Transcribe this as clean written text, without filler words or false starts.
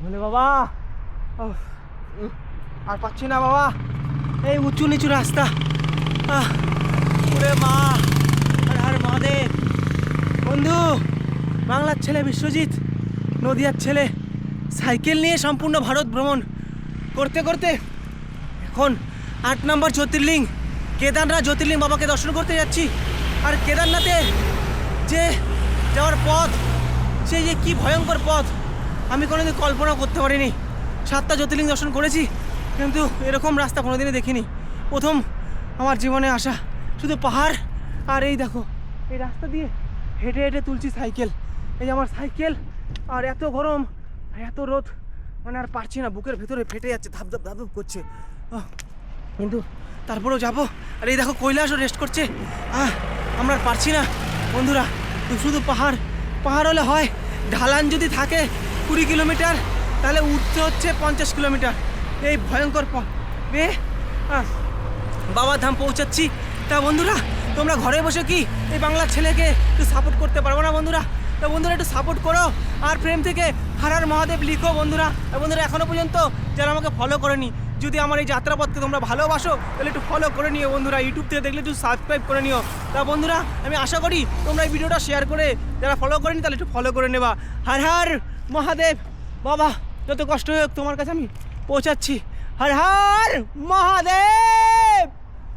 বলে বাবা আর পাচ্ছি না বাবা, এই উঁচু নিচু রাস্তা। ওরে মা, আর মহাদেব। বন্ধু, বাংলার ছেলে বিশ্বজিৎ, নদিয়ার ছেলে, সাইকেল নিয়ে সম্পূর্ণ ভারত ভ্রমণ করতে করতে এখন 8 নম্বর জ্যোতির্লিঙ্গ কেদারনাথ জ্যোতির্লিঙ্গ বাবাকে দর্শন করতে যাচ্ছি। আর কেদারনাথে যে যাওয়ার পথ, সেই যে কী ভয়ঙ্কর পথ, আমি কোনোদিন কল্পনা করতে পারিনি। 7টা জ্যোতির্লিঙ্গ দর্শন করেছি, কিন্তু এরকম রাস্তা কোনোদিনই দেখিনি। প্রথম আমার জীবনে আসা, শুধু পাহাড়। আর এই দেখো, এই রাস্তা দিয়ে হেঁটে হেঁটে তুলছি সাইকেল। এই যে আমার সাইকেল, আর এত গরম, এত রোদ, মানে আর পারছি না, বুকের ভেতরে ফেটে যাচ্ছে, ধাপ ধাপ ধাপ ধাপ করছে। কিন্তু তারপরেও যাবো। আর এই দেখো কৈলাসও রেস্ট করছে। আমরা আর পারছি না বন্ধুরা, শুধু পাহাড়। পাহাড় হলে হয়, ঢালান যদি থাকে 20 কিলোমিটার, তাহলে উঠতে হচ্ছে 50 কিলোমিটার। এই ভয়ঙ্কর বাবার ধাম পৌঁছাচ্ছি। তা বন্ধুরা, তোমরা ঘরে বসে কি এই বাংলার ছেলেকে একটু সাপোর্ট করতে পারবো না বন্ধুরা? তা বন্ধুরা একটু সাপোর্ট করো, আর প্রেম থেকে হর হর মহাদেব লিখো বন্ধুরা। বন্ধুরা এখনও পর্যন্ত যারা আমাকে ফলো করেনি, যদি আমার এই যাত্রাপথকে তোমরা ভালোবাসো, তাহলে একটু ফলো করে নিও বন্ধুরা। ইউটিউব থেকে দেখলে একটু সাবস্ক্রাইব করে নিও। তা বন্ধুরা, আমি আশা করি তোমরা এই ভিডিওটা শেয়ার করে, যারা ফলো করেনি তাহলে একটু ফলো করে নেবা। হর হর মহাদেব। বাবা, যত কষ্ট হোক তোমার কাছে আমি পৌঁছাচ্ছি। হর হর মহাদেব।